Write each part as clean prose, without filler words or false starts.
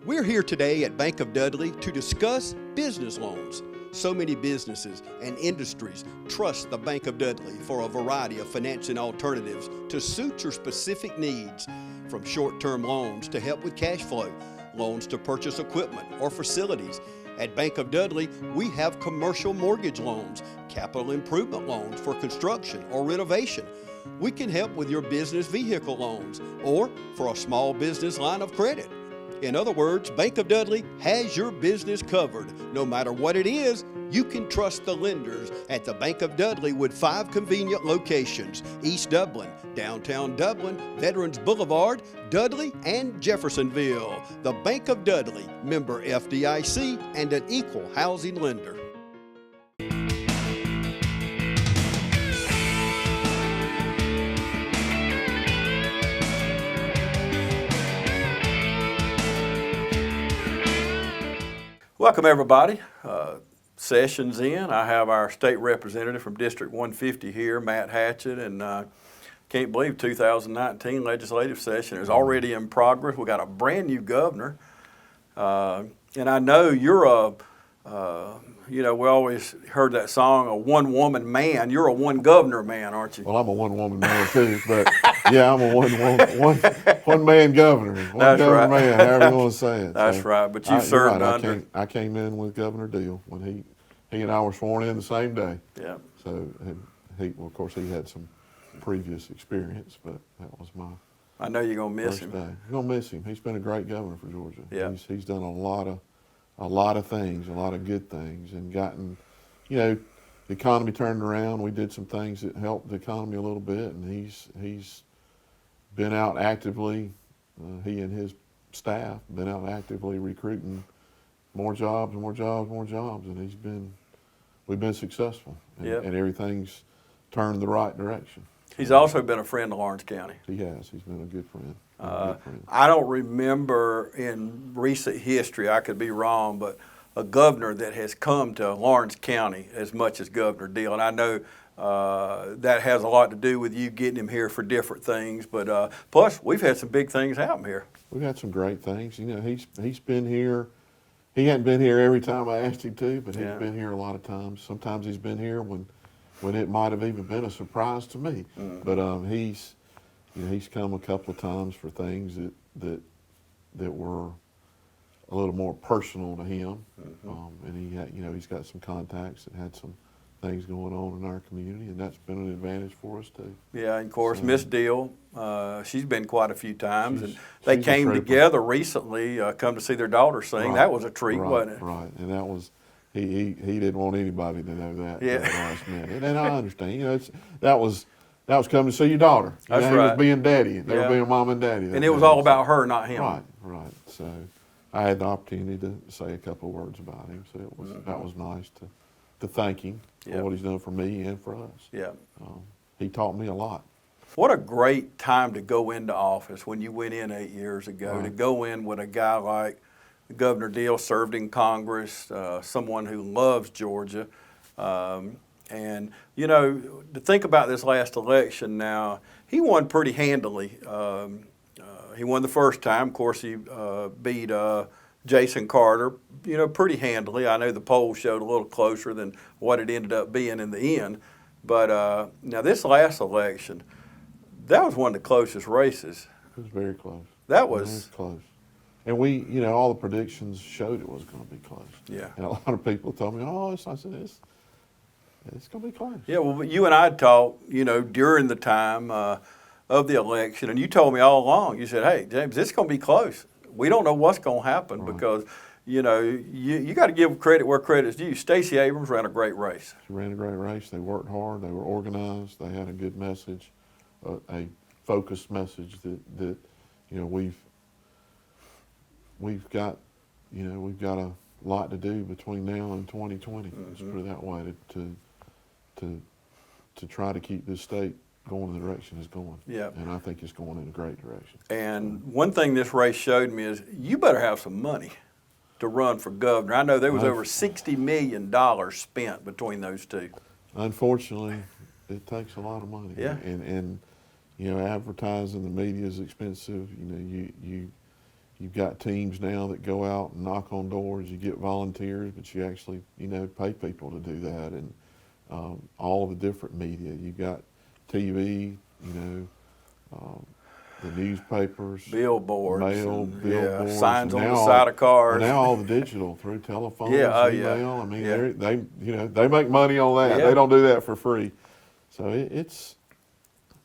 We're here today at Bank of Dudley to discuss business loans. So many businesses and industries trust the Bank of Dudley for a variety of financing alternatives to suit your specific needs, from short-term loans to help with cash flow, loans to purchase equipment or facilities. At Bank of Dudley, we have commercial mortgage loans, capital improvement loans for construction or renovation. We can help with your business vehicle loans or for a small business line of credit. In other words, Bank of Dudley has your business covered. No matter what it is, you can trust the lenders at the Bank of Dudley with 5 convenient locations: East Dublin, Downtown Dublin, Veterans Boulevard, Dudley, and Jeffersonville. The Bank of Dudley, member FDIC, and an equal housing lender. Welcome, everybody. Session's in. I have our state representative from District 150 here, Matt Hatchett, and can't believe 2019 legislative session is already in progress. We got a brand new governor, and I know you're we always heard that song, a one-woman man. You're a one-governor man, aren't you? Well, I'm a one-woman man too, but yeah, I'm a one-man governor. That's right. Man, however you want to say it. That's right, but you served under. I came in with Governor Deal when he and I were sworn in the same day. Yeah. So of course, he had some previous experience, but that was my. I know you're gonna miss him. You're gonna miss him. He's been a great governor for Georgia. Yeah. He's done a lot of things, a lot of good things, and gotten, the economy turned around. We did some things that helped the economy a little bit, and he's been out actively. He and his staff been out actively recruiting more jobs, and we've been successful, and everything's turned the right direction. He's also been a friend of Lawrence County. He has. He's been a good friend. I don't remember in recent history, I could be wrong, but a governor that has come to Lawrence County as much as Governor Deal. And I know that has a lot to do with you getting him here for different things. But plus, we've had some big things happen here. We've had some great things. He's been here. He hadn't been here every time I asked him to, but he's been here a lot of times. Sometimes he's been here when it might have even been a surprise to me. Mm-hmm. But he's come a couple of times for things that were a little more personal to him. Mm-hmm. And he's got some contacts that had some things going on in our community, and that's been an advantage for us too. Yeah, and of course, Miss Deal, she's been quite a few times, and they came together recently, come to see their daughter sing. Right. That was a treat, wasn't it? Right, and that was. He didn't want anybody to know that at the last minute, and I understand. That was coming to see your daughter. That's right. He was being daddy. They were being mom and daddy. And it was all about her, not him. Right. So I had the opportunity to say a couple of words about him. So that was nice to thank him for what he's done for me and for us. Yeah. He taught me a lot. What a great time to go into office when you went in 8 years ago. Right. To go in with a guy like Governor Deal, served in Congress, someone who loves Georgia. And, to think about this last election now, he won pretty handily. He won the first time. Of course, he beat Jason Carter, pretty handily. I know the polls showed a little closer than what it ended up being in the end. But now this last election, that was one of the closest races. It was very close. That was close. And we, all the predictions showed it was going to be close. Yeah. And a lot of people told me, it's going to be close. Yeah, well, you and I talked, during the time of the election, and you told me all along, you said, hey, James, it's going to be close. We don't know what's going to happen because, you got to give credit where credit's due. Stacey Abrams ran a great race. She ran a great race. They worked hard. They were organized. They had a good message, a focused message that we've got a lot to do between now and 2020. Mm-hmm. Let's put it that way, to try to keep this state going in the direction it's going. Yeah. And I think it's going in a great direction. And one thing this race showed me is you better have some money to run for governor. I know there was over $60 million spent between those two. Unfortunately, it takes a lot of money. Yeah. And advertising, the media is expensive. You've got teams now that go out and knock on doors. You get volunteers, but you actually, pay people to do that. And all the different media. You got TV, the newspapers, billboards, billboards, signs on the side of cars. Now all the digital through telephones, email. I mean, Yeah. they make money on that. Yeah. They don't do that for free. So it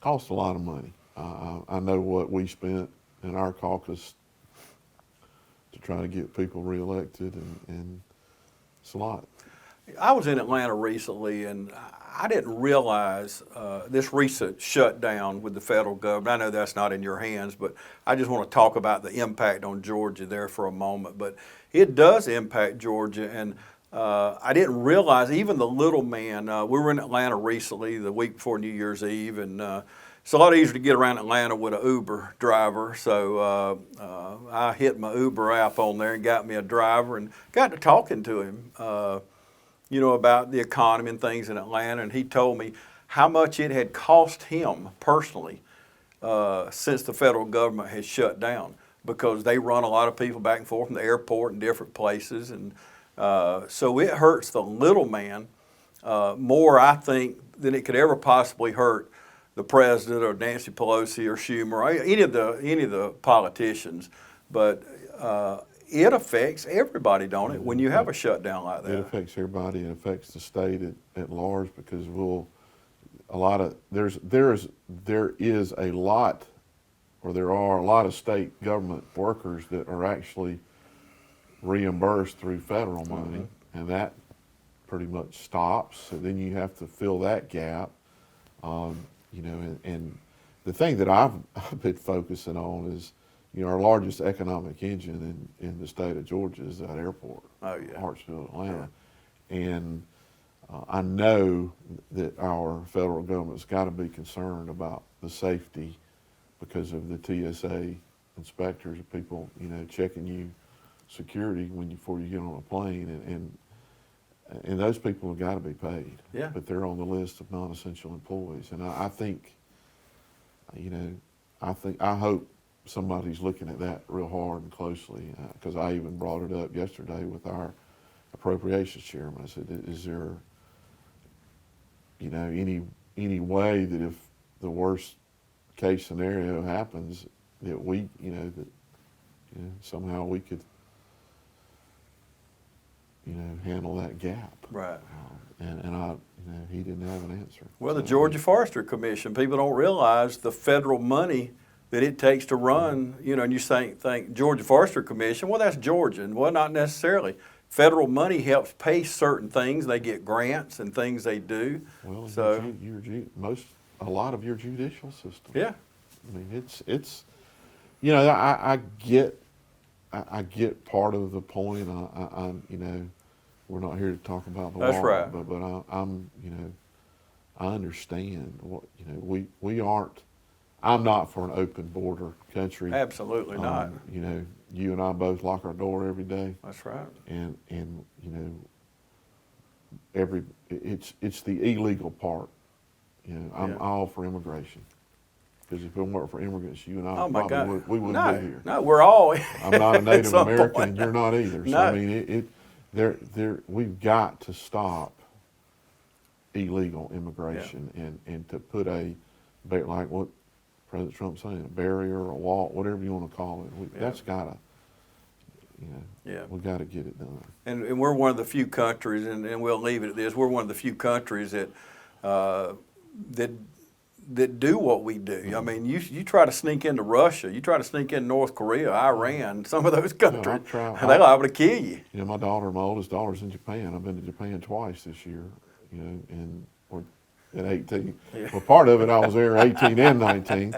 costs a lot of money. I know what we spent in our caucus to try to get people reelected, and it's a lot. I was in Atlanta recently, and I didn't realize this recent shutdown with the federal government. I know that's not in your hands, but I just want to talk about the impact on Georgia there for a moment. But it does impact Georgia, and I didn't realize even the little man. We were in Atlanta recently, the week before New Year's Eve, and it's a lot easier to get around Atlanta with an Uber driver. So I hit my Uber app on there and got me a driver and got to talking to him. About the economy and things in Atlanta, and he told me how much it had cost him personally since the federal government has shut down, because they run a lot of people back and forth from the airport and different places, and so it hurts the little man more, I think, than it could ever possibly hurt the president or Nancy Pelosi or Schumer or any of the politicians. But it affects everybody, don't it, when you have a shutdown like that? It affects everybody. It affects the state at large, because there are a lot of state government workers that are actually reimbursed through federal money, and that pretty much stops. So then you have to fill that gap, and the thing that I've been focusing on is, our largest economic engine in the state of Georgia is that airport, Hartsfield, Atlanta. Yeah. And I know that our federal government's got to be concerned about the safety because of the TSA inspectors, people, checking you security before you get on a plane, and those people have got to be paid. Yeah. But they're on the list of non-essential employees, and I think, I hope somebody's looking at that real hard and closely, because I even brought it up yesterday with our appropriations chairman. I said, is there, any way that if the worst case scenario happens, that we, somehow we could, handle that gap. Right. And I, he didn't have an answer. Well, the Georgia Forestry Commission, people don't realize the federal money that it takes to run, and you think Georgia Forestry Commission, well, that's Georgian. Well, not necessarily. Federal money helps pay certain things. They get grants and things they do. Well, so a lot of your judicial system. Yeah. I mean, it's I get part of the point. We're not here to talk about the That's law, right. but I understand what we aren't. I'm not for an open border country. Absolutely not. You and I both lock our door every day. That's right. And it's the illegal part. I'm all for immigration, because if it weren't for immigrants, you and I we wouldn't be here. No, we're all. I'm not a Native American, point. and you're not either. So No. I mean, we've got to stop illegal immigration and to put like what President Trump's saying, a barrier, a wall, whatever you want to call it. That's got to, we've got to get it done. And we're one of the few countries, and we'll leave it at this, we're one of the few countries that that do what we do. Mm-hmm. I mean, you try to sneak into Russia, you try to sneak into North Korea, Iran, some of those countries, they're liable to kill you. My oldest daughter's in Japan. I've been to Japan twice this year, and we're at 18. Yeah. Well, part of it I was there 18 and 19,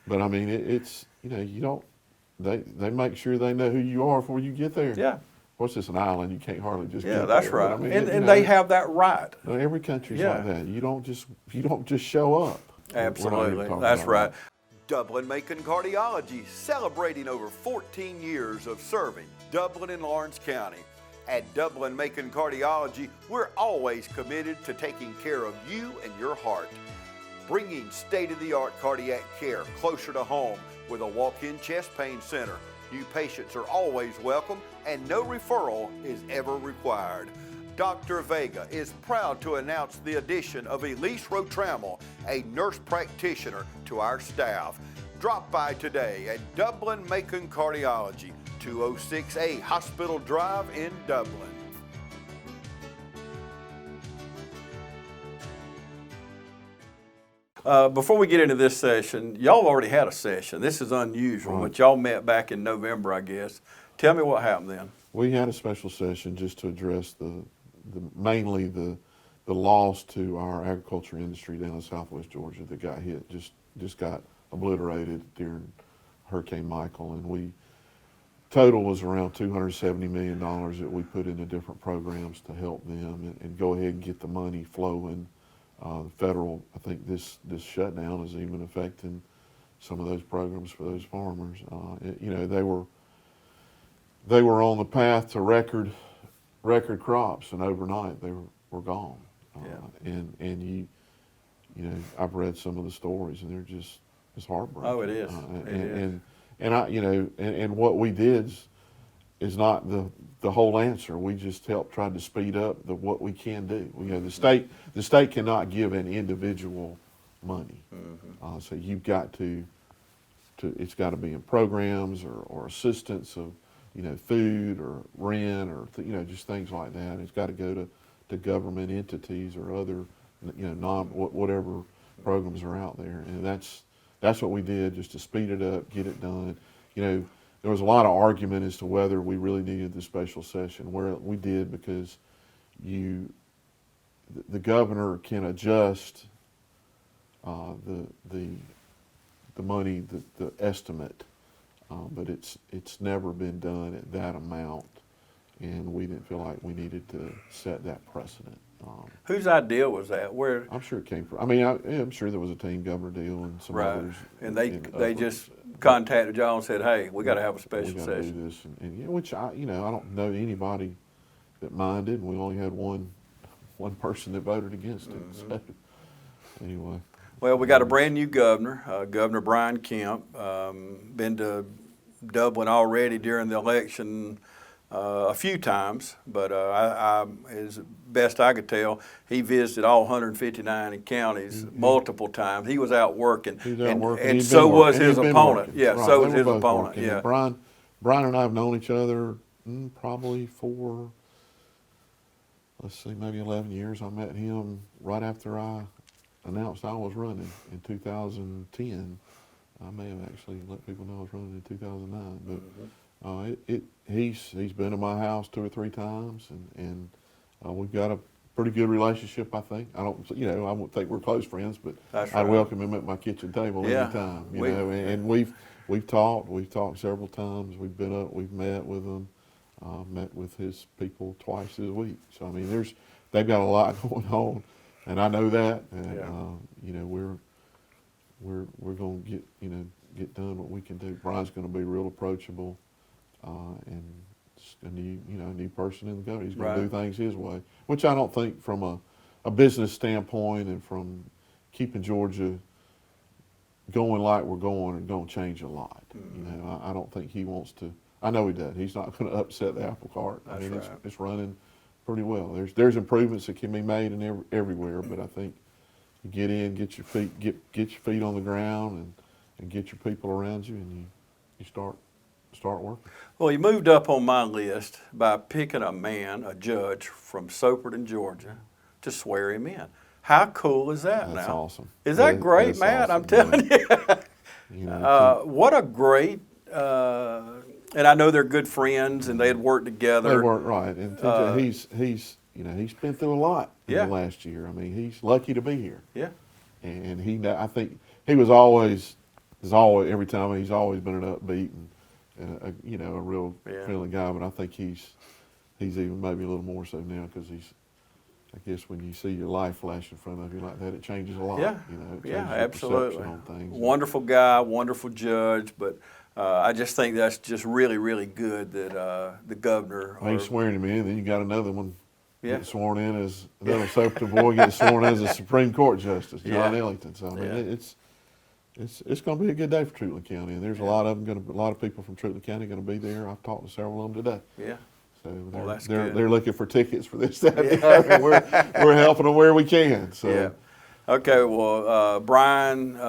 but I mean, it's, you don't, they make sure they know who you are before you get there. Yeah. What's this, an island? You can't hardly just get there. Yeah, that's right. I mean, and they have that right. Every country's like that. You don't just show up. Absolutely, that's right. Dublin Macon Cardiology, celebrating over 14 years of serving Dublin and Lawrence County. At Dublin Macon Cardiology, we're always committed to taking care of you and your heart. Bringing state-of-the-art cardiac care closer to home with a walk-in chest pain center, New patients are always welcome and no referral is ever required. Dr. Vega is proud to announce the addition of Elise Rotrammel, a nurse practitioner, to our staff. Drop by today at Dublin Macon Cardiology, 206A Hospital Drive in Dublin. Before we get into this session, y'all already had a session. This is unusual, but y'all met back in November, I guess. Tell me what happened then. We had a special session just to address mainly the loss to our agriculture industry down in Southwest Georgia that got hit, just got obliterated during Hurricane Michael, and total was around $270 million that we put into different programs to help them and go ahead and get the money flowing. Federal, I think this shutdown is even affecting some of those programs for those farmers. They were on the path to record crops, and overnight they were gone. And I've read some of the stories, and it's heartbreaking. Oh, it is. And what we did is not the whole answer. We just tried to speed up what we can do. The state cannot give an individual money. Mm-hmm. So you've got it's got to be in programs or assistance of, food or rent or, just things like that. It's got to go to government entities or other, whatever programs are out there. And that's what we did, just to speed it up, get it done. There was a lot of argument as to whether we really needed the special session. Where we did, because the governor can adjust the money, the estimate, but it's never been done at that amount, and we didn't feel like we needed to set that precedent. Whose idea was that? I'm sure it came from. I'm sure there was a team governor deal and some others. And they just contacted y'all and said, "Hey, we got to have a special session." Do this, and which I don't know anybody that minded. And we only had one person that voted against it. Mm-hmm. So anyway. Well, we got a brand new governor, Governor Brian Kemp. Been to Dublin already during the election a few times, but as best I could tell, he visited all 159 counties multiple times. He was out working, and so was his opponent. Yeah, right. So was his opponent. Yeah, Brian and I have known each other probably for, maybe 11 years. I met him right after I announced I was running in 2010. I may have actually let people know I was running in 2009, but. He's been to my house 2 or 3 times, and we've got a pretty good relationship. I think I won't think we're close friends, but I'd welcome him at my kitchen table anytime. And we've talked several times. We've been up, we've met with him, met with his people twice this week. So they've got a lot going on, and I know that. And we're going to get done what we can do. Brian's going to be real approachable. And a new person in the government. He's going to do things his way, which I don't think from a business standpoint and from keeping Georgia going like we're going and going to change a lot. Mm-hmm. I don't think he wants to. I know he does. He's not going to upset the apple cart. It's running pretty well. There's improvements that can be made in everywhere, but I think you get in, get your feet on the ground, and get your people around you, and you start working. Well, he moved up on my list by picking a judge from Soperton, Georgia, to swear him in. How cool is that? That's awesome. Is that great, Matt? Awesome. I'm telling you. What a great, and I know they're good friends, and they had worked together. They worked right, and he's been through a lot in the last year. He's lucky to be here. Yeah, and I think he was always every time he's always been an upbeat and a real friendly guy, but I think he's even maybe a little more so now, because I guess when you see your life flash in front of you like that, it changes a lot. Yeah, it changes absolutely. Perception on things. Wonderful guy, wonderful judge, but I just think that's just really, really good that the governor. He's swearing him in, then you got another one get sworn in as another Soperton boy gets sworn as a Supreme Court justice, John Ellington. So It's going to be a good day for Trutley County, and there's a lot of them a lot of people from Trutley County going to be there. I've talked to several of them today. Yeah. So Well, that's they're good. they're looking for tickets for this, that, and the other, and we're helping them where we can. So Yeah. Okay. Well, Brian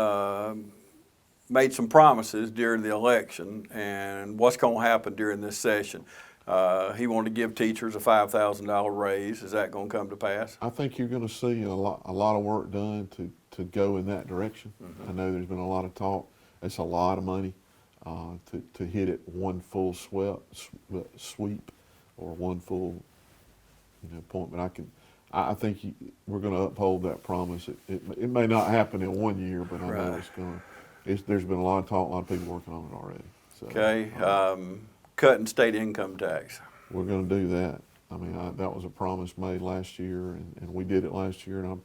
made some promises during the election, and what's going to happen during this session? He wanted to give teachers a $5,000 raise. Is that going to come to pass? I think you're going to see a lot of work done to go in that direction. I know there's been a lot of talk. It's a lot of money to hit it one full sweep or one full point. But I think we're going to uphold that promise. It may not happen in 1 year, but I know it's going. There's been a lot of talk, a lot of people working on it already. So, Okay. Cutting state income tax. we're going to do that. I mean, that was a promise made last year, and we did it last year, and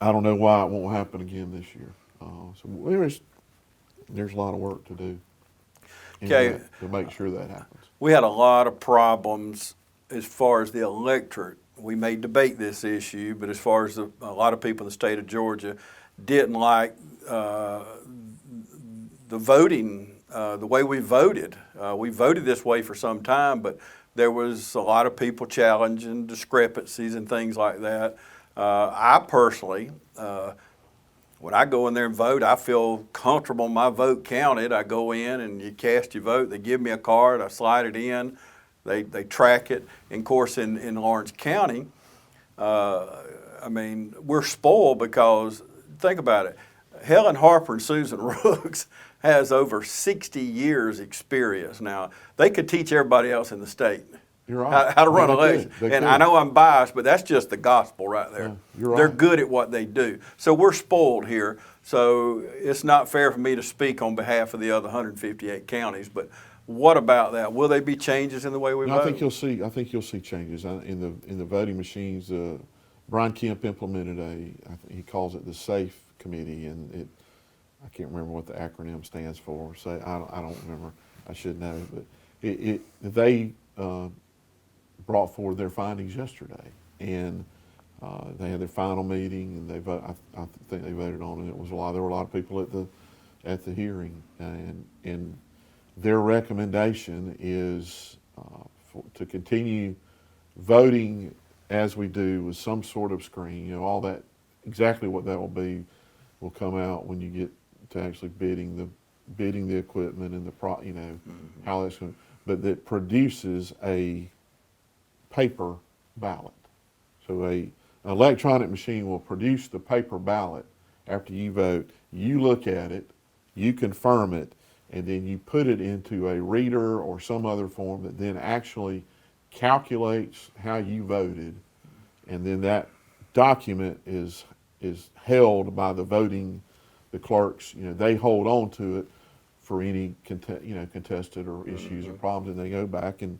I don't know why it won't happen again this year. So there's a lot of work to do Okay. to make sure that happens. We had a lot of problems as far as the electorate. We may debate this issue, but as far as a lot of people in the state of Georgia didn't like the voting, the way we voted. We voted this way for some time, but there was a lot of people challenging discrepancies and things like that. I personally, when I go in there and vote, I feel comfortable my vote counted. I go in and you cast your vote. They give me a card. I slide it in. They track it. And of course, in Lawrence County, I mean, we're spoiled because, think about it, Helen Harper and Susan Rooks has over 60 years experience. Now, they could teach everybody else in the state You're right. how to run They elections. could. They And could. I know I'm biased, but that's just the gospel right there. Yeah, you're They're right. good at what they do. So we're spoiled here. So it's not fair for me to speak on behalf of the other 158 counties, but what about that? Will there be changes in the way we No, vote? I think you'll see changes in the voting machines. Brian Kemp implemented he calls it the SAFE committee, and I can't remember what the acronym stands for. So I don't remember. I should know, but they brought forward their findings yesterday, and they had their final meeting, and I think they voted on it. There were a lot of people at the hearing, and their recommendation is to continue voting as we do with some sort of screen. All that, exactly what that will be, will come out when you get to actually bidding the equipment and how that's going. But that produces a paper ballot. So an electronic machine will produce the paper ballot after you vote. You look at it, you confirm it, and then you put it into a reader or some other form that then actually calculates how you voted, and then that document is held by the clerks. They hold on to it for any contested or issues or problems, and they go back and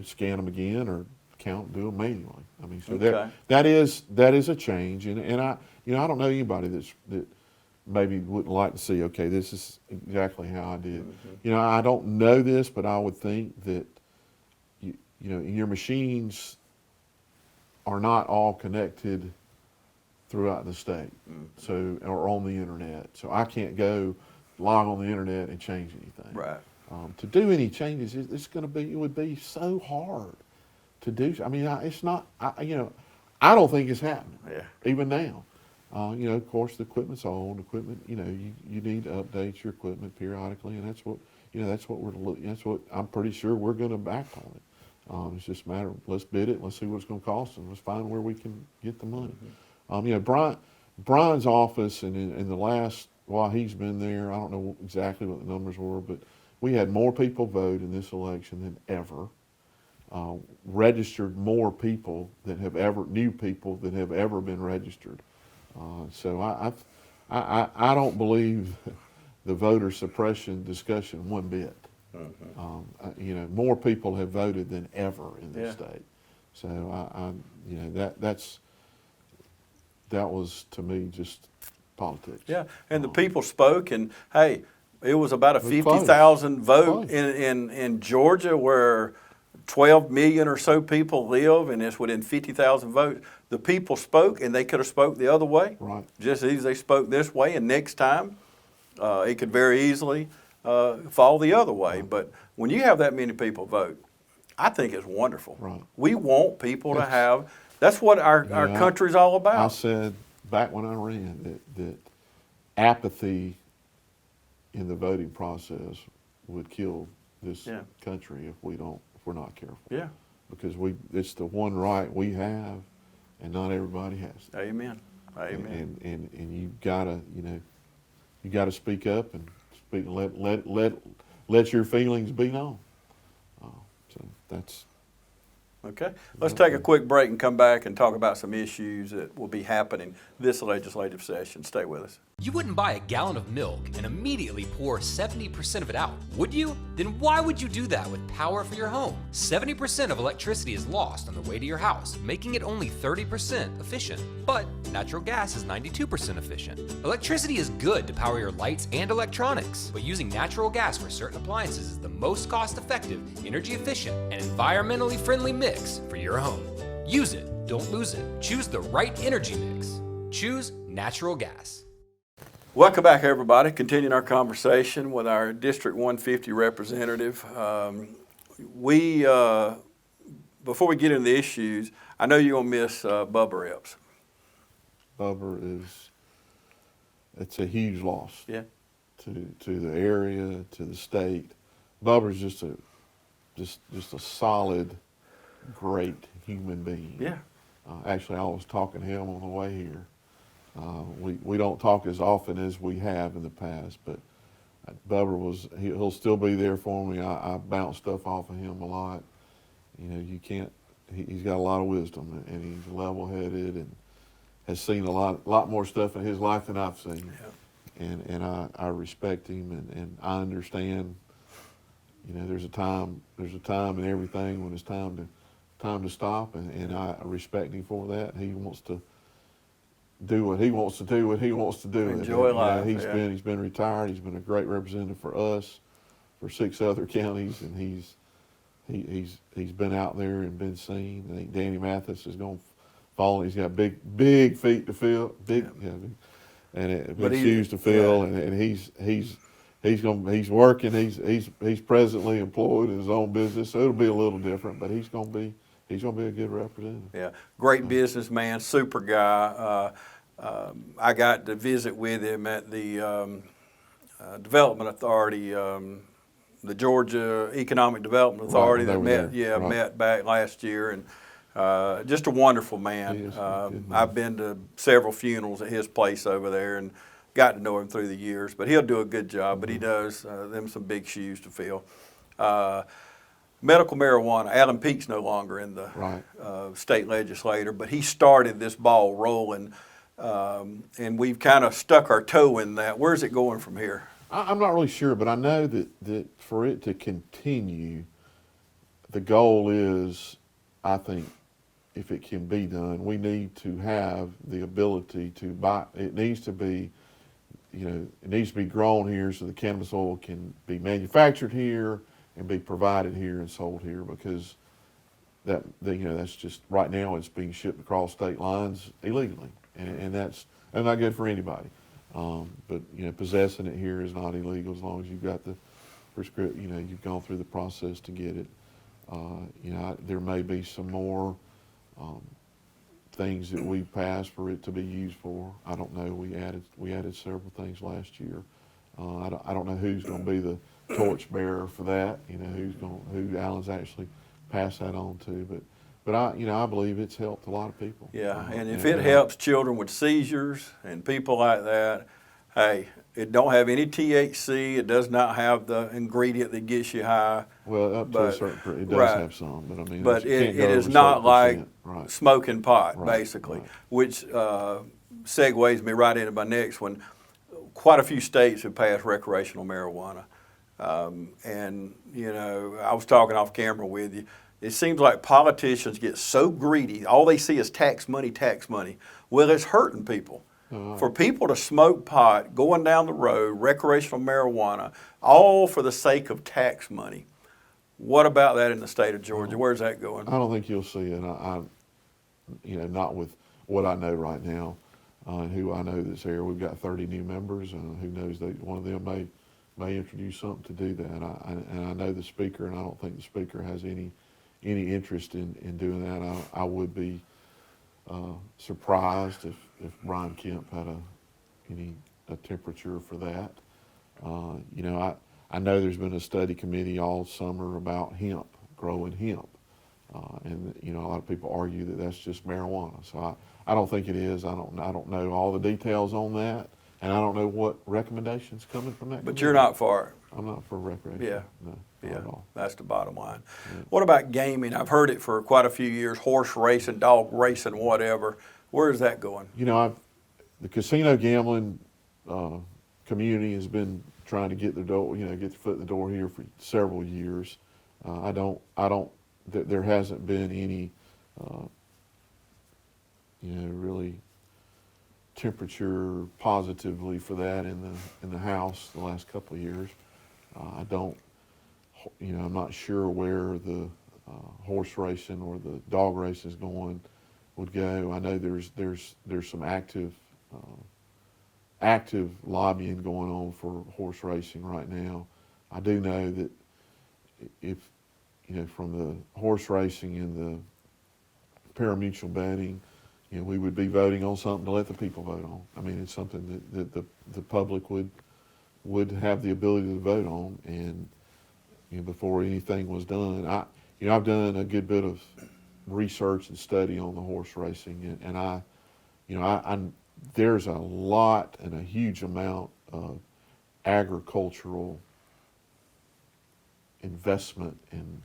scan them again or do them manually. I mean, so Okay. that is a change, and I don't know anybody that maybe wouldn't like to see, okay, this is exactly how I did. I don't know this, but I would think that your machines are not all connected throughout the state, or on the internet. So I can't go log on the internet and change anything. Right. To do any changes, it would be so hard to do. I mean, it's not. I don't think it's happening. Yeah. Even now. Of course, the equipment's old. You need to update your equipment periodically, and that's what I'm pretty sure we're going to act on it. It's just a matter of let's bid it, let's see what it's going to cost, and let's find where we can get the money. Brian's office, and in the last while he's been there, I don't know exactly what the numbers were, but we had more people vote in this election than ever. Registered more people new people that have ever been registered. So I don't believe the voter suppression discussion one bit. More people have voted than ever in this state. So that was to me just politics. Yeah, and the people spoke, and hey, it was about a It was close. 50,000 vote Close. in Georgia, where 12 million or so people live, and it's within 50,000 votes. The people spoke, and they could have spoke the other way, Right. just as easy as they spoke this way, and next time it could very easily fall the other way. Right. But when you have that many people vote, I think it's wonderful. Right. We want people to have, that's what our country's all about. I said back when I ran that apathy in the voting process would kill this country if we're not careful. Yeah. Because it's the one right we have, and not everybody has it. Amen. Amen. And you gotta speak up and speak. Let your feelings be known. So that's. Okay. Let's take a quick break and come back and talk about some issues that will be happening this legislative session. Stay with us. You wouldn't buy a gallon of milk and immediately pour 70% of it out, would you? Then why would you do that with power for your home? 70% of electricity is lost on the way to your house, making it only 30% efficient. But natural gas is 92% efficient. Electricity is good to power your lights and electronics, but using natural gas for certain appliances is the most cost-effective, energy-efficient, and environmentally friendly mix for your home. Use it, don't lose it. Choose the right energy mix. Choose natural gas. Welcome back, everybody. Continuing our conversation with our District 150 representative. Before we get into the issues, I know you're going to miss Bubba Reps. Bubba it's a huge loss. Yeah. To the area, to the state. Bubba's just a solid, great human being. Yeah. Actually, I was talking to him on the way here. We don't talk as often as we have in the past, but Bubba he'll still be there for me. I bounce stuff off of him a lot. You know, he's got a lot of wisdom, and he's level-headed and has seen a lot more stuff in his life than I've seen. Yeah. And I respect him, and I understand. You know, there's a time in everything when it's time to stop, and I respect him for that. He wants to do what he wants to do, what he wants to do. Enjoy life. He's been retired. He's been a great representative for us, for 6 other counties, and he's been out there and been seen. I think Danny Mathis is going to follow. He's got big feet to fill, big shoes to fill, and he's working. He's presently employed in his own business, so it'll be a little different, but he's going to be a good representative. Yeah, great businessman, super guy. I got to visit with him at the Development Authority, the Georgia Economic Development Authority that met back last year, and just a wonderful man. I've been to several funerals at his place over there and got to know him through the years, but he'll do a good job, but he does them some big shoes to fill. Medical marijuana, Alan Peake's no longer in the state legislature, but he started this ball rolling, and we've kind of stuck our toe in that. Where's it going from here? I'm not really sure, but I know that for it to continue, the goal is, I think, if it can be done, we need to have the ability to buy. It needs to be, it needs to be grown here so the cannabis oil can be manufactured here and be provided here and sold here, because that's just right now it's being shipped across state lines illegally, and that's not good for anybody. But possessing it here is not illegal as long as you've got the prescription. You've gone through the process to get it. There may be some more things that we passed for it to be used for. I don't know. We added several things last year. I don't know who's going to be the torch bearer for that. Who Alan's actually passed that on to. But I believe it's helped a lot of people. Yeah, and if it helps children with seizures and people like that, hey, it don't have any THC. It does not have the ingredient that gets you high. Well, up to a certain, it does have some, but I mean, but it is not like smoking pot, basically, right. Which segues me right into my next one. Quite a few states have passed recreational marijuana, and I was talking off camera with you. It seems like politicians get so greedy. All they see is tax money, tax money. Well, it's hurting people. For people to smoke pot, going down the road, recreational marijuana, all for the sake of tax money. What about that in the state of Georgia? Where's that going? I don't think you'll see it. Not with what I know right now, who I know that's there. We've got 30 new members, and who knows, one of them may introduce something to do that. And I know the speaker, and I don't think the speaker has any interest in doing that. I would be surprised if Brian Kemp had a temperature for that. I know there's been a study committee all summer about hemp, growing hemp. And a lot of people argue that that's just marijuana. So I don't think it is. I don't know all the details on that, and I don't know what recommendations coming from that. But committee. you're not for it. I'm not for recreation. Yeah. No, Yeah, not at all. that's the bottom line. Yeah. What about gaming? I've heard it for quite a few years, horse racing, dog racing, whatever. Where is that going? The casino gambling community has been trying to get their foot in the door here for several years. There hasn't been any, really temperature positively for that in the House the last couple of years. I'm not sure where the horse racing or the dog racing would go. I know there's some active lobbying going on for horse racing right now. I do know that if from the horse racing and the parimutuel betting, we would be voting on something to let the people vote on. I mean, it's something that the public would have the ability to vote on, and before anything was done. I've done a good bit of research and study on the horse racing, and there's a lot and a huge amount of agricultural investment and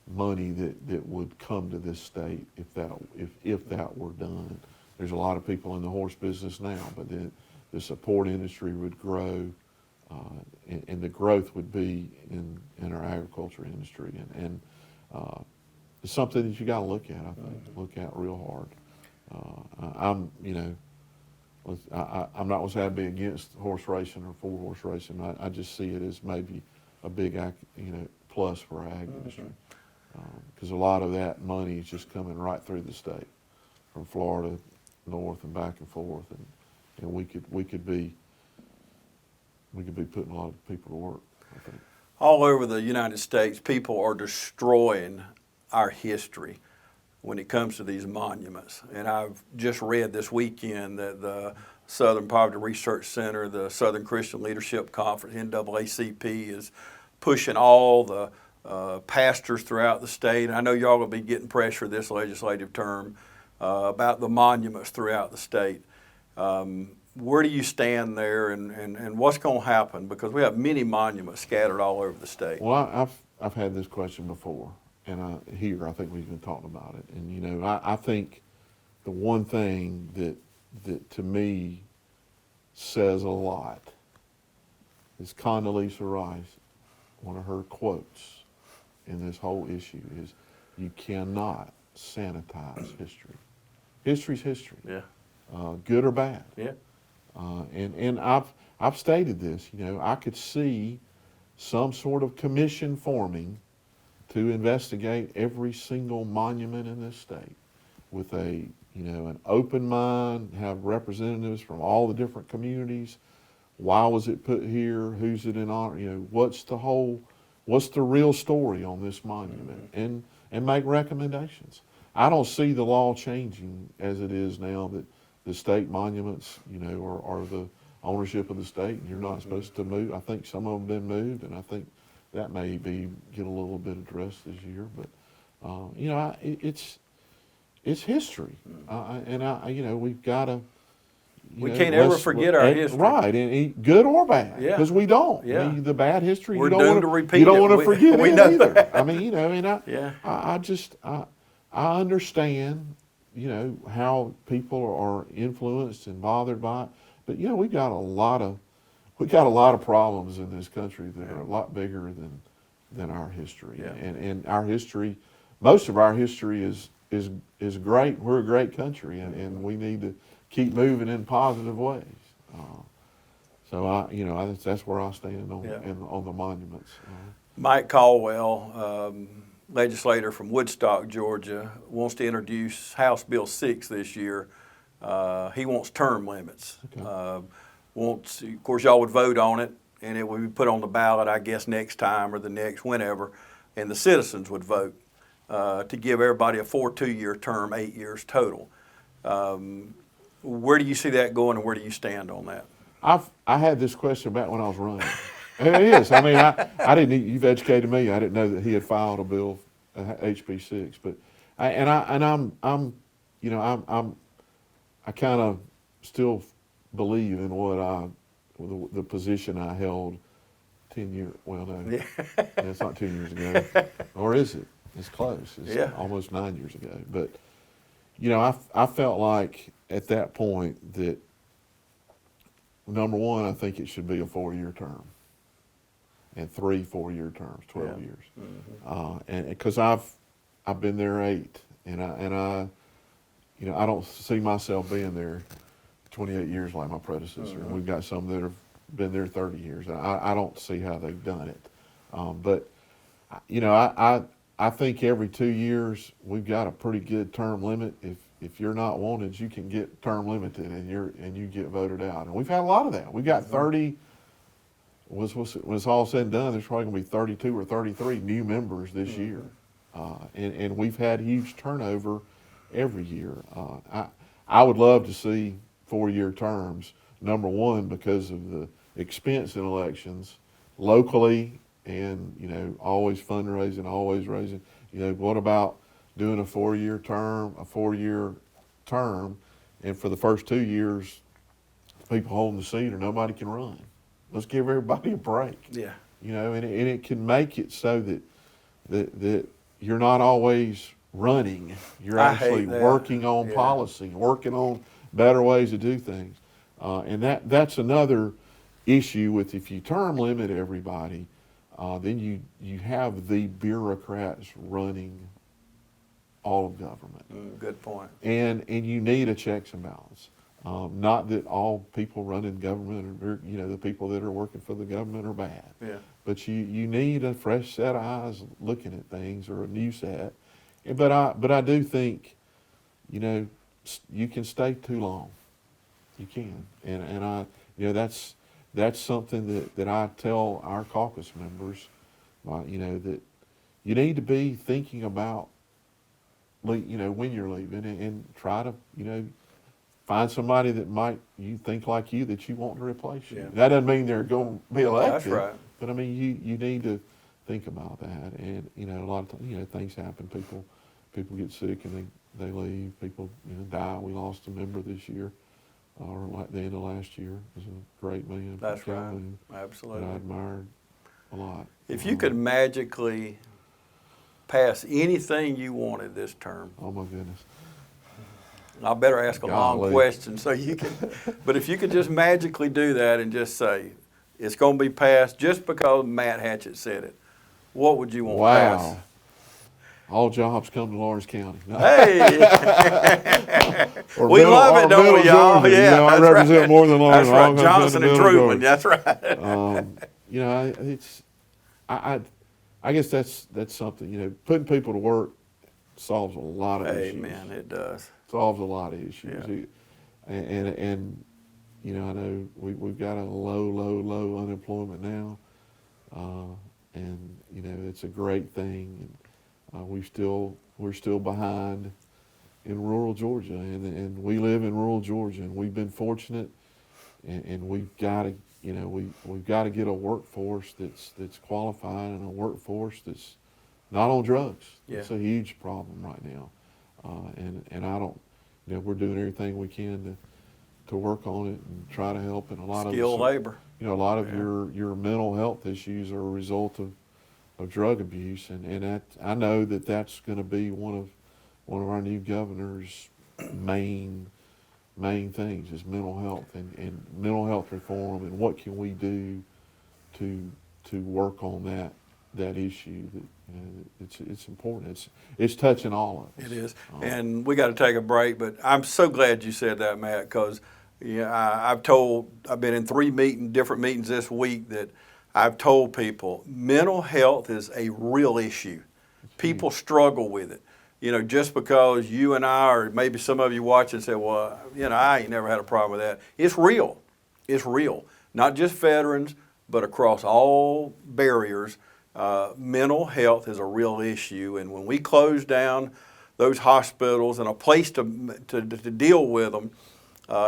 money that would come to this state if that were done. There's a lot of people in the horse business now, but the support industry would grow, and the growth would be in our agriculture industry, and it's something that you got to look at. I think look at real hard. I'm not going to be against horse racing or for horse racing. I just see it as maybe a big plus for our ag industry, because a lot of that money is just coming right through the state, from Florida north and back and forth, and we could be putting a lot of people to work, I think. All over the United States, people are destroying our history when it comes to these monuments. And I've just read this weekend that the Southern Poverty Research Center, the Southern Christian Leadership Conference, NAACP, is pushing all the pastors throughout the state. I know y'all will be getting pressure this legislative term about the monuments throughout the state. Where do you stand there, and what's going to happen? Because we have many monuments scattered all over the state. Well, I've had this question before, and I think we've been talking about it. And I think the one thing that to me says a lot is Condoleezza Rice. One of her quotes in this whole issue is, "You cannot sanitize history. History's history. Yeah. Good or bad." Yeah. And I've stated this. I could see some sort of commission forming to investigate every single monument in this state with an open mind, have representatives from all the different communities. Why was it put here? Who's it in honor? What's the real story on this monument? And make recommendations. I don't see the law changing as it is now, that the state monuments, are the ownership of the state, and you're not supposed to move. I think some of them have been moved, and I think that may get a little bit addressed this year. But it's history, and we've got to. We can't ever forget our history, right? And good or bad, because we don't. Yeah. The bad history, we're doomed to repeat. You don't want to forget we it know either. That. I mean, I understand, how people are influenced and bothered by it, but we got a lot of problems in this country that are a lot bigger than our history. Yeah. And our history, most of our history is great. We're a great country, and we need to keep moving in positive ways. So that's where I stand on the monuments. Mike Caldwell, legislator from Woodstock, Georgia, wants to introduce House Bill 6 this year. He wants term limits. Okay. Of course, y'all would vote on it, and it would be put on the ballot, I guess, next time or the next whenever, and the citizens would vote to give everybody a 2-year term, 8 years total. Where do you see that going, and where do you stand on that? I had this question about when I was running. And it is. I mean, I didn't. You've educated me. I didn't know that he had filed a bill, HB 6. But I kind of still believe in the position I held 10 years. Well, no, it's not 10 years ago, or is it? It's close. It's almost 9 years ago. But I felt like at that point that number one, I think it should be a 4-year term. And 3 4-year terms, 12 years, and because I've been there 8, and I don't see myself being there 28 years like my predecessor. And we've got some that have been there 30 years. I don't see how they've done it, but I think every 2 years we've got a pretty good term limit. If you're not wanted, you can get term limited, and you get voted out. And we've had a lot of that. We've got 30. When it's all said and done, there's probably going to be 32 or 33 new members this year. And we've had huge turnover every year. I would love to see 4-year terms, number one, because of the expense in elections locally and, always fundraising, always raising. What about doing a 4-year term, and for the first 2 years, people holding the seat or nobody can run. Let's give everybody a break. Yeah. And it can make it so that you're not always running. You're actually working on policy, working on better ways to do things. And that's another issue with if you term limit everybody, then you have the bureaucrats running all of government. Good point. And you need a checks and balance. Not that all people running government or the people that are working for the government are bad. Yeah. But you need a fresh set of eyes looking at things, or a new set. But I do think, you can stay too long. You can, and I that's something that I tell our caucus members, that you need to be thinking about, when you're leaving, and try to find somebody that you think like you, that you want to replace you. Yeah. That doesn't mean they're going to be elected. That's right. But I mean, you need to think about that. And a lot of times, things happen. People get sick and they leave. People die. We lost a member this year, or like the end of last year. It was a great man. That's right. Absolutely. That I admired a lot. If you could magically pass anything you wanted this term. Oh my goodness. I better ask a long question so you can, but if you could just magically do that and just say, it's going to be passed just because Matt Hatchett said it, what would you want passed? Wow. All jobs come to Lawrence County. No. Hey! We love it, don't we, y'all? Georgia. Yeah, I represent more than Lawrence. That's right, Johnson and Truman, that's right. I guess that's something, putting people to work solves a lot of issues. Amen, it does. Solves a lot of issues. Yeah. And I know we've got a low unemployment now, and it's a great thing. And we're still behind in rural Georgia, and we live in rural Georgia, and we've been fortunate, and we've got to we've got to get a workforce that's qualified, and a workforce that's not on drugs. Yeah. It's a huge problem right now, and I don't. We're doing everything we can to work on it and try to help. And a lot skilled labor. A lot of your mental health issues are a result of drug abuse, and that I know that's going to be one of our new governor's main things is mental health and mental health reform, and what can we do to work on that issue. It's important. It's touching all of us. It is, and we got to take a break. But I'm so glad you said that, Matt, because I've been in 3 different meetings this week that I've told people mental health is a real issue. People struggle with it. You know, just because you and I, or maybe some of you watch and say, well, you know, I ain't never had a problem with that. It's real. It's real. Not just veterans, but across all barriers. Mental health is a real issue. And when we close down those hospitals and a place to deal with them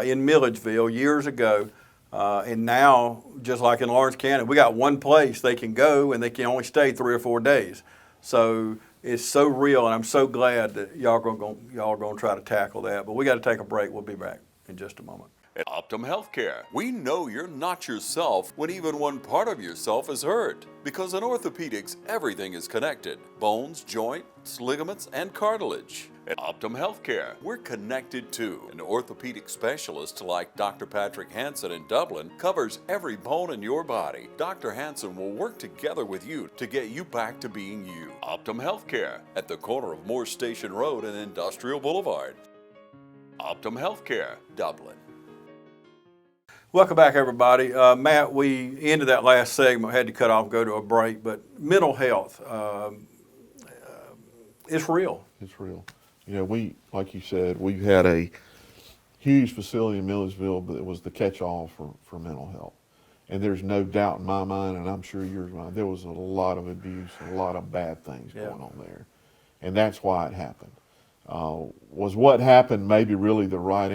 in Milledgeville years ago, and now, just like in Lawrence County, we got one place they can go and they can only stay 3 or 4 days. So it's so real, and I'm so glad that y'all are going to try to tackle that. But we got to take a break. We'll be back in just a moment. At Optum Healthcare, we know you're not yourself when even one part of yourself is hurt. Because in orthopedics, everything is connected. Bones, joints, ligaments, and cartilage. At Optum Healthcare, we're connected too. An orthopedic specialist like Dr. Patrick Hansen in Dublin covers every bone in your body. Dr. Hansen will work together with you to get you back to being you. Optum Healthcare at the corner of Moore Station Road and Industrial Boulevard. Optum Healthcare, Dublin. Welcome back, everybody. Matt, we ended that last segment, had to cut off, go to a break, but mental health, it's real. It's real. You know, like you said, we had a huge facility in Milledgeville, but it was the catch-all for mental health. And there's no doubt in my mind, and I'm sure yours mind, there was a lot of abuse, a lot of bad things going on there. And that's why it happened. Was what happened maybe really the right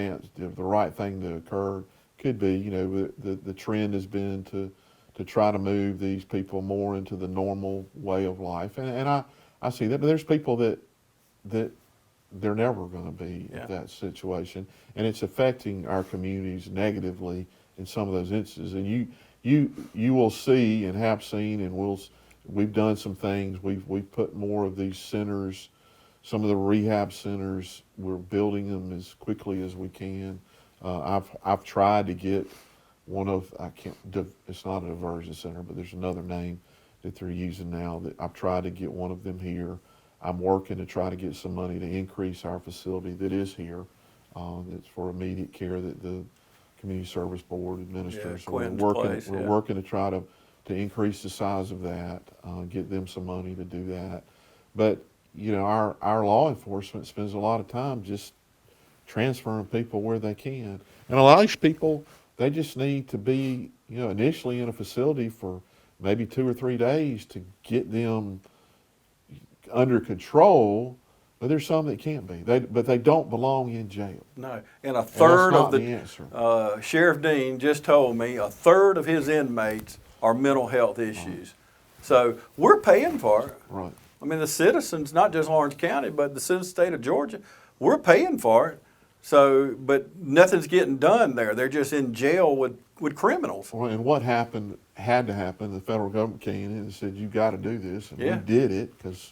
thing to occur? Could be. You know, the trend has been to try to move these people more into the normal way of life, and I see that. But there's people that they're never going to be in that situation, and it's affecting our communities negatively in some of those instances. And you will see and have seen, and we've done some things. We've put more of these centers, some of the rehab centers. We're building them as quickly as we can. I've tried to get one of, it's not a diversion center, but there's another name that they're using now. That I've tried to get one of them here. I'm working to try to get some money to increase our facility that is here. It's for immediate care that the Community Service Board administers. So we're working to try to increase the size of that, get them some money to do that. But you know, our law enforcement spends a lot of time just transferring people where they can. And a lot of these people, they just need to be, you know, initially in a facility for maybe 2 or 3 days to get them under control. But there's some that can't be. But they don't belong in jail. No, and a third of the answer. Sheriff Dean just told me a third of his inmates are mental health issues. Right. So we're paying for it. Right. I mean, the citizens, not just Lawrence County, but the citizens of the state of Georgia, we're paying for it. So, but nothing's getting done there. They're just in jail with criminals. Well, and what had to happen, the federal government came in and said, you got to do this. And we did it because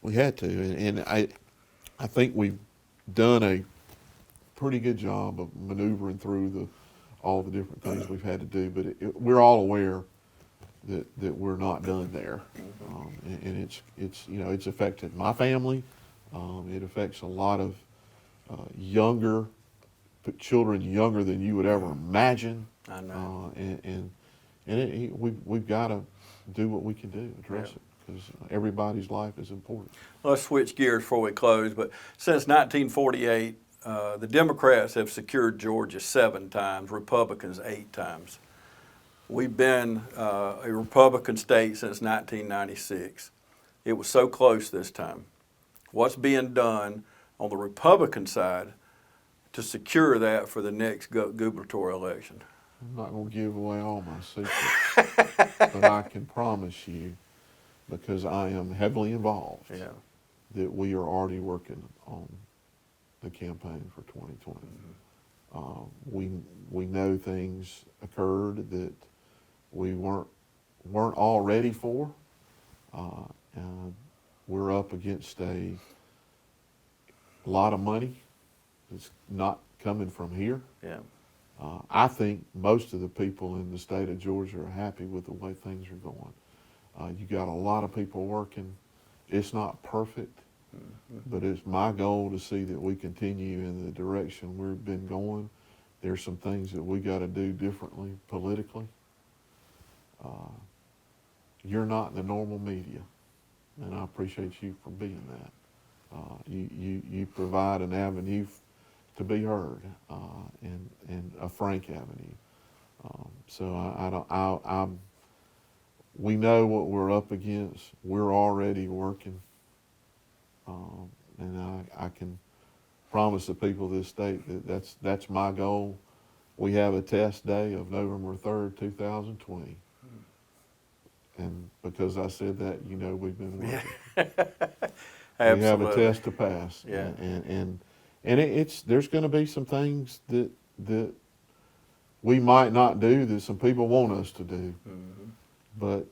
we had to. And I think we've done a pretty good job of maneuvering through all the different things we've had to do. But we're all aware that we're not done there. And it's you know, it's affected my family. It affects a lot of younger children, younger than you would ever imagine. I know. We've got to do what we can do, address it, because everybody's life is important. Let's switch gears before we close. But since 1948, the Democrats have secured Georgia 7 times, Republicans 8 times. We've been a Republican state since 1996. It was so close this time. What's being done on the Republican side to secure that for the next gubernatorial election? I'm not going to give away all my secrets, but I can promise you, because I am heavily involved, that we are already working on the campaign for 2020. We know things occurred that we weren't all ready for. And we're up against a lot of money that's not coming from here. Yeah. I think most of the people in the state of Georgia are happy with the way things are going. You got a lot of people working. It's not perfect, but it's my goal to see that we continue in the direction we've been going. There's some things that we got to do differently politically. you're not the normal media, and I appreciate you for being that. You provide an avenue to be heard, and a frank avenue. So we know what we're up against. We're already working, and I can promise the people of this state that that's my goal. We have a test day of November 3rd, 2020. And because I said that, we've been working. Absolutely. We have a test to pass. Yeah. And there's going to be some things that we might not do that some people want us to do. Mm-hmm. But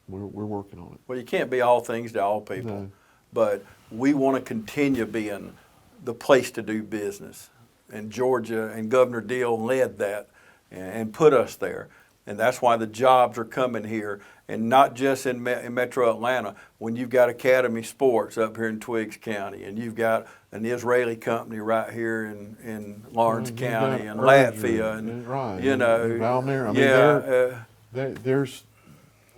we're working on it. Well, you can't be all things to all people. No. But we want to continue being the place to do business. And Georgia and Governor Deal led that and put us there. And that's why the jobs are coming here, and not just in Metro Atlanta. When you've got Academy Sports up here in Twiggs County, and you've got an Israeli company right here in Lawrence County, and Latvia, and right, Valmir.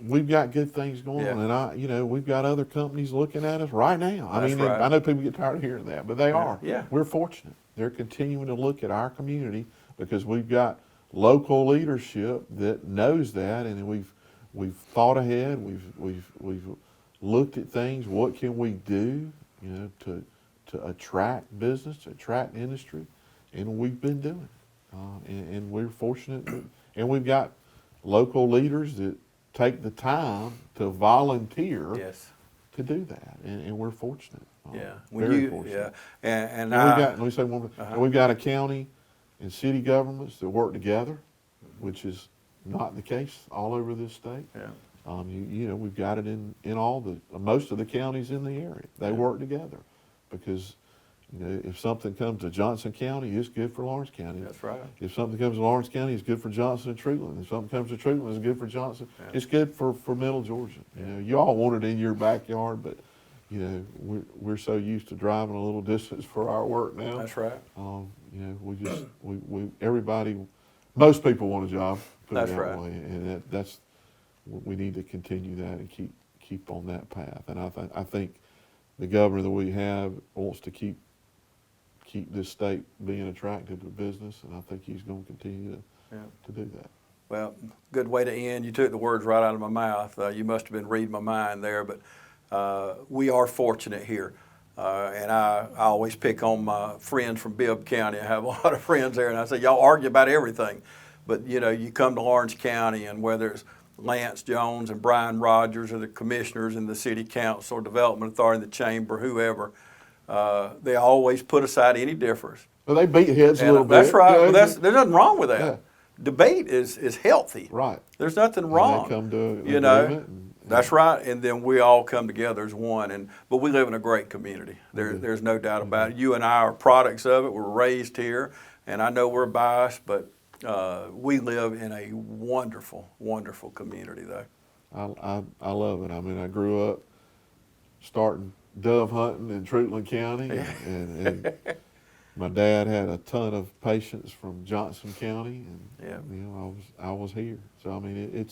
We've got good things going on, and we've got other companies looking at us right now. I know people get tired of hearing that, but they are. Yeah. We're fortunate. They're continuing to look at our community because we've got local leadership that knows that, and we've thought ahead. We've looked at things. What can we do, to attract business, to attract industry, and we've been doing it. And we're fortunate, and we've got local leaders that take the time to volunteer to do that, and we're fortunate. Very fortunate. And let me say one more. And we've got a county and city governments that work together, which is not the case all over this state. Yeah. We've got it in most of the counties in the area. They work together because if something comes to Johnson County, it's good for Lawrence County. That's right. If something comes to Lawrence County, it's good for Johnson and Treatland. If something comes to Treatland, it's good for Johnson. Yeah. It's good for Middle Georgia. You all want it in your backyard, but we're so used to driving a little distance for our work now. That's right. Most people want a job. That's put it that right. way, and that's we need to continue that and keep on that path. And I think the governor that we have wants to keep this state being attractive to business, and I think he's going to continue to do that. Well, good way to end. You took the words right out of my mouth. You must have been reading my mind there, but we are fortunate here. And I always pick on my friends from Bibb County. I have a lot of friends there, and I say, y'all argue about everything. But, you come to Lawrence County, and whether it's Lance Jones and Brian Rogers or the commissioners in the city council or development authority, the chamber, whoever, they always put aside any difference. Well, they beat heads a little bit. That's right. Well, there's nothing wrong with that. Yeah. Debate is healthy. Right. There's nothing wrong. And they come to an agreement. That's right, and then we all come together as one. But we live in a great community. There's no doubt about it. You and I are products of it. We're raised here, and I know we're biased, but we live in a wonderful, wonderful community, though. I love it. I mean, I grew up starting dove hunting in Treatland County, and my dad had a ton of patients from Johnson County, and I was here. So I mean,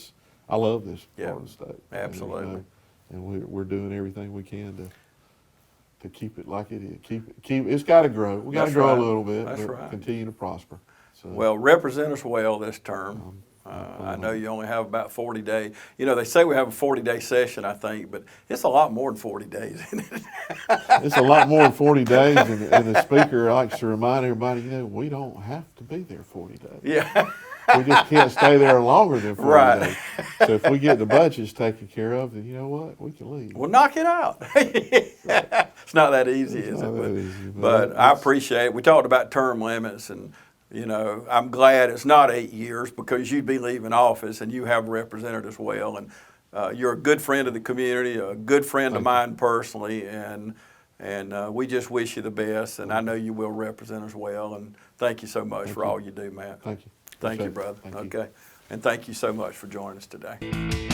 I love this part of the state. Absolutely. And we're doing everything we can to keep it like it is. Keep it's got to grow. We got to grow a little bit. That's but right. Continue to prosper. So, well, represent us well this term. I know you only have about 40 days. They say we have a 40-day session, I think, but it's a lot more than 40 days, isn't it? It's a lot more than 40 days, and the speaker likes to remind everybody, we don't have to be there 40 days. Yeah. We just can't stay there longer than 40 Right. days. So if we get the budgets taken care of, then you know what? We can leave. Well, knock it out. It's not that easy, is it? But I appreciate it. We talked about term limits, and I'm glad it's not 8 years because you'd be leaving office, and you have representatives well, and you're a good friend of the community, a good friend of mine personally, and we just wish you the best, and I know you will represent us well, and thank you so much for all you do, Matt. Thank you. Thank you, brother. Thank you. Okay. And thank you so much for joining us today.